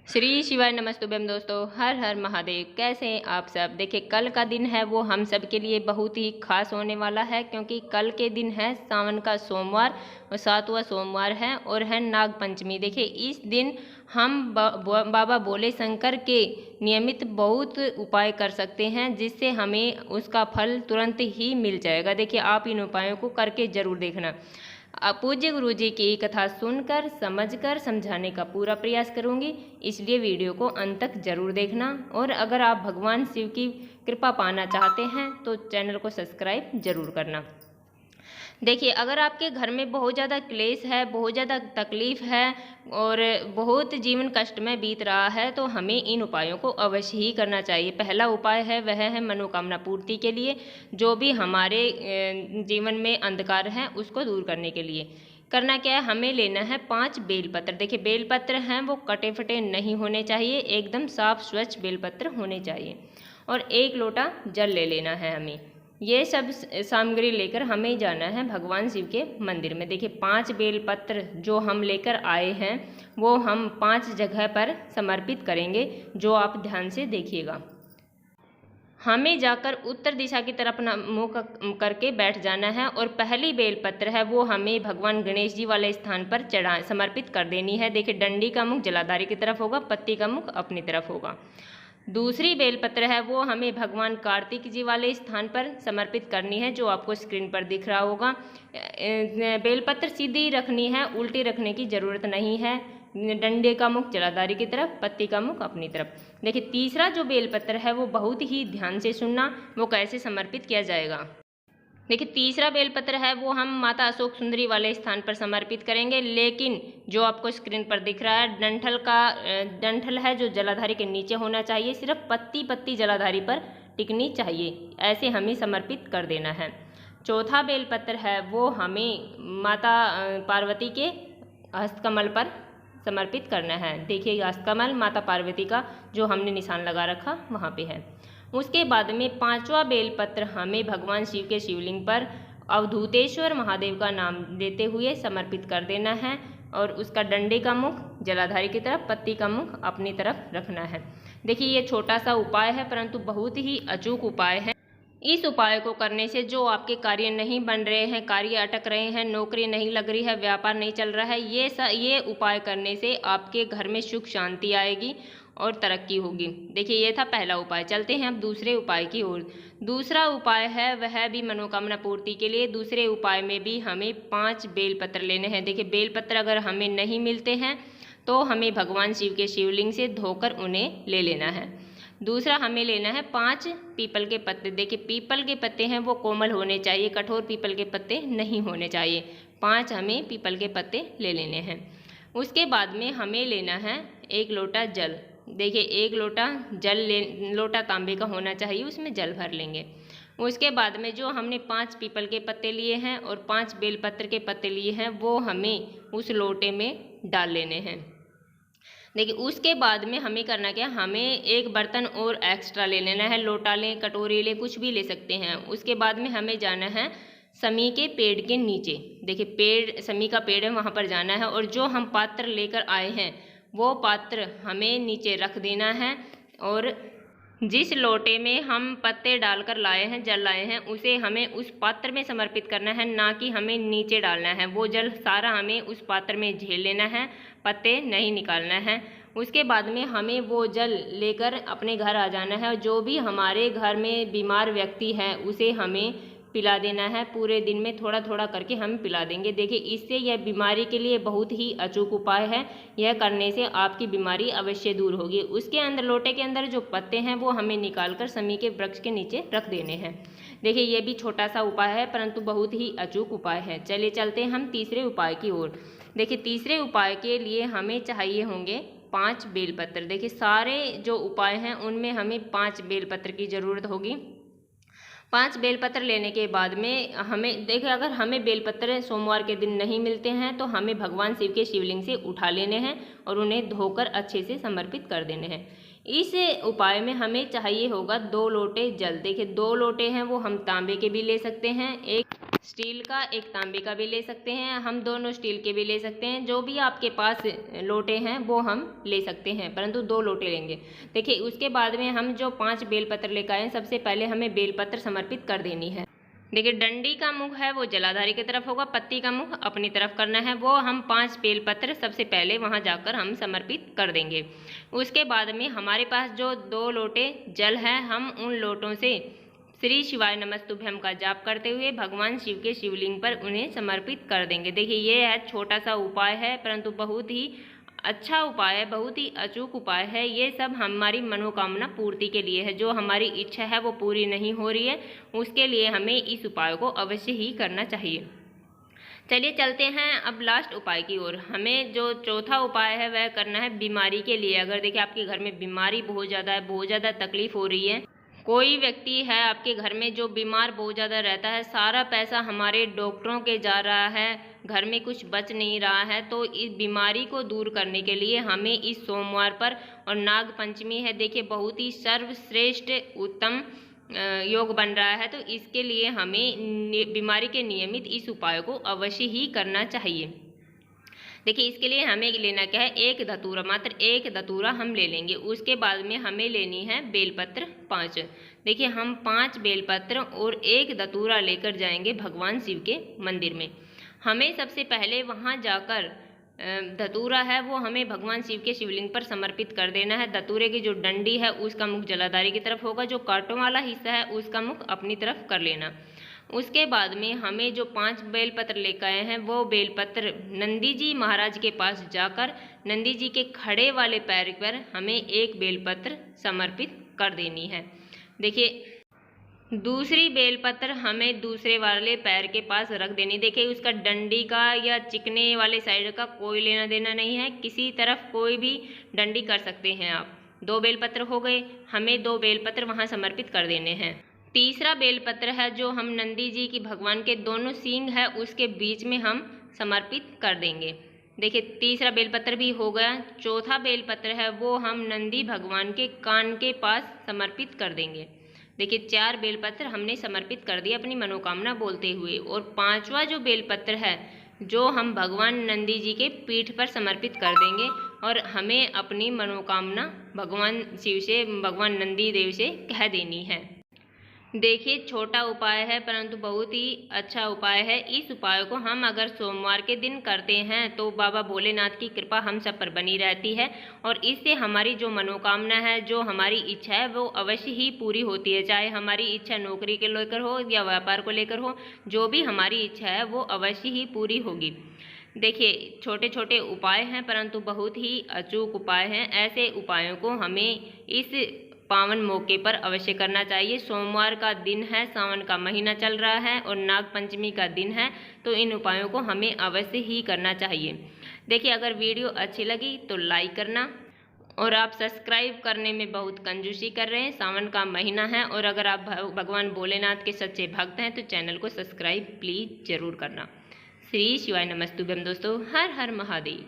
श्री शिवाय नमस्तुभ्यम दोस्तों, हर हर महादेव। कैसे हैं आप सब। देखिए, कल का दिन है वो हम सब के लिए बहुत ही खास होने वाला है, क्योंकि कल के दिन है सावन का सोमवार और 7वां सोमवार है और है नाग पंचमी। देखिए, इस दिन हम बाबा भोले शंकर के नियमित बहुत उपाय कर सकते हैं, जिससे हमें उसका फल तुरंत ही मिल जाएगा। देखिए, आप इन उपायों को करके जरूर देखना। पूज्य गुरु जी की कथा सुनकर समझकर समझाने का पूरा प्रयास करूंगी, इसलिए वीडियो को अंत तक जरूर देखना। और अगर आप भगवान शिव की कृपा पाना चाहते हैं तो चैनल को सब्सक्राइब जरूर करना। देखिए, अगर आपके घर में बहुत ज़्यादा क्लेश है, बहुत ज़्यादा तकलीफ है और बहुत जीवन कष्ट में बीत रहा है, तो हमें इन उपायों को अवश्य ही करना चाहिए। पहला उपाय है वह है मनोकामना पूर्ति के लिए, जो भी हमारे जीवन में अंधकार है उसको दूर करने के लिए। करना क्या है, हमें लेना है 5 बेलपत्र। देखिए, बेलपत्र हैं वो कटे फटे नहीं होने चाहिए, एकदम साफ स्वच्छ बेलपत्र होने चाहिए। और 1 लोटा जल ले लेना है हमें। ये सब सामग्री लेकर हमें जाना है भगवान शिव के मंदिर में। देखिए, 5 बेलपत्र जो हम लेकर आए हैं वो हम 5 जगह पर समर्पित करेंगे, जो आप ध्यान से देखिएगा। हमें जाकर उत्तर दिशा की तरफ अपना मुंह करके बैठ जाना है और पहली बेलपत्र है वो हमें भगवान गणेश जी वाले स्थान पर समर्पित कर देनी है। देखिए, डंडी का मुख जलाधारी की तरफ होगा, पत्ती का मुख अपनी तरफ होगा। दूसरी बेलपत्र है वो हमें भगवान कार्तिक जी वाले स्थान पर समर्पित करनी है, जो आपको स्क्रीन पर दिख रहा होगा। बेलपत्र सीधी रखनी है, उल्टी रखने की ज़रूरत नहीं है। डंडे का मुख जलाधारी की तरफ, पत्ती का मुख अपनी तरफ। देखिए, तीसरा जो बेलपत्र है वो बहुत ही ध्यान से सुनना, वो कैसे समर्पित किया जाएगा। देखिए, तीसरा बेलपत्र है वो हम माता अशोक सुंदरी वाले स्थान पर समर्पित करेंगे, लेकिन जो आपको स्क्रीन पर दिख रहा है डंठल है जो जलाधारी के नीचे होना चाहिए, सिर्फ पत्ती पत्ती जलाधारी पर टिकनी चाहिए, ऐसे हमें समर्पित कर देना है। चौथा बेलपत्र है वो हमें माता पार्वती के हस्तकमल पर समर्पित करना है। देखिए, हस्तकमल माता पार्वती का जो हमने निशान लगा रखा वहाँ पे है। उसके बाद में 5वां बेलपत्र हमें भगवान शिव के शिवलिंग पर अवधूतेश्वर महादेव का नाम लेते हुए समर्पित कर देना है और उसका डंडे का मुख जलाधारी की तरफ, पत्ती का मुख अपनी तरफ रखना है। देखिए, ये छोटा सा उपाय है परंतु बहुत ही अचूक उपाय है। इस उपाय को करने से जो आपके कार्य नहीं बन रहे हैं, कार्य अटक रहे हैं, नौकरी नहीं लग रही है, व्यापार नहीं चल रहा है, ये उपाय करने से आपके घर में सुख शांति आएगी और तरक्की होगी। देखिए, ये था पहला उपाय। चलते हैं अब दूसरे उपाय की ओर। दूसरा उपाय है वह भी मनोकामना पूर्ति के लिए। दूसरे उपाय में भी हमें 5 बेलपत्र लेने हैं। देखिए, बेलपत्र अगर हमें नहीं मिलते हैं तो हमें भगवान शिव के शिवलिंग से धोकर उन्हें ले लेना है। दूसरा हमें लेना है 5 पीपल के पत्ते। देखिए, पीपल के पत्ते हैं वो कोमल होने चाहिए, कठोर पीपल के पत्ते नहीं होने चाहिए। 5 हमें पीपल के पत्ते ले लेने हैं। उसके बाद में हमें लेना है 1 लोटा जल। देखिए, 1 लोटा लोटा तांबे का होना चाहिए, उसमें जल भर लेंगे। उसके बाद में जो हमने 5 पीपल के पत्ते लिए हैं और 5 बेलपत्र के पत्ते लिए हैं वो हमें उस लोटे में डाल लेने हैं। देखिए, उसके बाद में हमें करना क्या, हमें 1 बर्तन और एक्स्ट्रा ले लेना है। लोटा लें, कटोरी लें, कुछ भी ले सकते हैं। उसके बाद में हमें जाना है समी के पेड़ के नीचे। देखिए, समी का पेड़ है, वहाँ पर जाना है और जो हम पात्र लेकर आए हैं वो पात्र हमें नीचे रख देना है और जिस लोटे में हम पत्ते डालकर लाए हैं, जल लाए हैं, उसे हमें उस पात्र में समर्पित करना है, ना कि हमें नीचे डालना है। वो जल सारा हमें उस पात्र में झेल लेना है, पत्ते नहीं निकालना है। उसके बाद में हमें वो जल लेकर अपने घर आ जाना है और जो भी हमारे घर में बीमार व्यक्ति है उसे हमें पिला देना है। पूरे दिन में थोड़ा थोड़ा करके हम पिला देंगे। देखिए, इससे यह बीमारी के लिए बहुत ही अचूक उपाय है। यह करने से आपकी बीमारी अवश्य दूर होगी। उसके अंदर, लोटे के अंदर जो पत्ते हैं वो हमें निकालकर समी के वृक्ष के नीचे रख देने हैं। देखिए, ये भी छोटा सा उपाय है परंतु बहुत ही अचूक उपाय है। चलिए चलते हैं हम तीसरे उपाय की ओर। देखिए, तीसरे उपाय के लिए हमें चाहिए होंगे 5 बेलपत्र। देखिए, सारे जो उपाय हैं उनमें हमें 5 बेलपत्र की ज़रूरत होगी। 5 बेलपत्र लेने के बाद में हमें, देखिए, अगर हमें बेलपत्र सोमवार के दिन नहीं मिलते हैं तो हमें भगवान शिव के शिवलिंग से उठा लेने हैं और उन्हें धोकर अच्छे से समर्पित कर देने हैं। इस उपाय में हमें चाहिए होगा 2 लोटे जल। देखिए, 2 लोटे हैं वो हम तांबे के भी ले सकते हैं, एक स्टील का, एक तांबे का भी ले सकते हैं, हम दोनों स्टील के भी ले सकते हैं। जो भी आपके पास लोटे हैं वो हम ले सकते हैं, परंतु 2 लोटे लेंगे। देखिए उसके बाद में हम जो 5 बेलपत्र लेकर आए हैं, सबसे पहले हमें बेलपत्र समर्पित कर देनी है। देखिए डंडी का मुख है वो जलाधारी की तरफ होगा, पत्ती का मुख अपनी तरफ करना है। वो हम 5 बेलपत्र सबसे पहले वहां जाकर हम समर्पित कर देंगे। उसके बाद में हमारे पास जो 2 लोटे जल है, हम उन लोटों से श्री शिवाय नमस्तुभ्यम का जाप करते हुए भगवान शिव के शिवलिंग पर उन्हें समर्पित कर देंगे। देखिए ये है छोटा सा उपाय है, परंतु बहुत ही अच्छा उपाय है, बहुत ही अचूक उपाय है। ये सब हमारी मनोकामना पूर्ति के लिए है। जो हमारी इच्छा है वो पूरी नहीं हो रही है, उसके लिए हमें इस उपाय को अवश्य ही करना चाहिए। चलिए चलते हैं अब लास्ट उपाय की ओर। हमें जो चौथा उपाय है वह करना है बीमारी के लिए। अगर देखिए आपके घर में बीमारी बहुत ज़्यादा है, बहुत ज़्यादा तकलीफ हो रही है, कोई व्यक्ति है आपके घर में जो बीमार बहुत ज़्यादा रहता है, सारा पैसा हमारे डॉक्टरों के जा रहा है, घर में कुछ बच नहीं रहा है, तो इस बीमारी को दूर करने के लिए हमें इस सोमवार पर, और नाग पंचमी है, देखिए बहुत ही सर्वश्रेष्ठ उत्तम योग बन रहा है, तो इसके लिए हमें बीमारी के नियमित इस उपाय को अवश्य ही करना चाहिए। देखिए इसके लिए हमें लेना क्या है, एक धतूरा, मात्र एक धतूरा हम ले लेंगे। उसके बाद में हमें लेनी है बेलपत्र 5। देखिए हम 5 बेलपत्र और एक धतूरा लेकर जाएंगे भगवान शिव के मंदिर में। हमें सबसे पहले वहां जाकर धतूरा है वो हमें भगवान शिव के शिवलिंग पर समर्पित कर देना है। धतूरे की जो डंडी है उसका मुख जलाधारी की तरफ होगा, जो कांटों वाला हिस्सा है उसका मुख अपनी तरफ कर लेना। उसके बाद में हमें जो 5 बेलपत्र लेकर आए हैं वो बेलपत्र नंदी जी महाराज के पास जाकर नंदी जी के खड़े वाले पैर पर हमें एक बेलपत्र समर्पित कर देनी है। देखिए दूसरी बेलपत्र हमें दूसरे वाले पैर के पास रख देनी। देखिए उसका डंडी का या चिकने वाले साइड का कोई लेना देना नहीं है, किसी तरफ कोई भी डंडी कर सकते हैं आप। 2 बेलपत्र हो गए, हमें 2 बेलपत्र वहां समर्पित कर देने हैं। तीसरा बेलपत्र है जो हम नंदी जी की भगवान के दोनों सींग है उसके बीच में हम समर्पित कर देंगे। देखिए तीसरा बेलपत्र भी हो गया। चौथा बेलपत्र है वो हम नंदी भगवान के कान के पास समर्पित कर देंगे। देखिए 4 बेलपत्र हमने समर्पित कर दिए अपनी मनोकामना बोलते हुए। और 5वां जो बेलपत्र है जो हम भगवान नंदी जी के पीठ पर समर्पित कर देंगे, और हमें अपनी मनोकामना भगवान शिव से, भगवान नंदी देव से कह देनी है। देखिए छोटा उपाय है परंतु बहुत ही अच्छा उपाय है। इस उपाय को हम अगर सोमवार के दिन करते हैं तो बाबा भोलेनाथ की कृपा हम सब पर बनी रहती है, और इससे हमारी जो मनोकामना है, जो हमारी इच्छा है वो अवश्य ही पूरी होती है। चाहे हमारी इच्छा नौकरी के लेकर हो या व्यापार को लेकर हो, जो भी हमारी इच्छा है वो अवश्य ही पूरी होगी। देखिए छोटे छोटे उपाय हैं परंतु बहुत ही अचूक उपाय हैं। ऐसे उपायों को हमें इस पावन मौके पर अवश्य करना चाहिए। सोमवार का दिन है, सावन का महीना चल रहा है और नाग पंचमी का दिन है, तो इन उपायों को हमें अवश्य ही करना चाहिए। देखिए अगर वीडियो अच्छी लगी तो लाइक करना, और आप सब्सक्राइब करने में बहुत कंजूसी कर रहे हैं। सावन का महीना है और अगर आप भगवान भोलेनाथ के सच्चे भक्त हैं तो चैनल को सब्सक्राइब प्लीज़ ज़रूर करना। श्री शिवाय नमस्तुभ्यम दोस्तों, हर हर महादेव।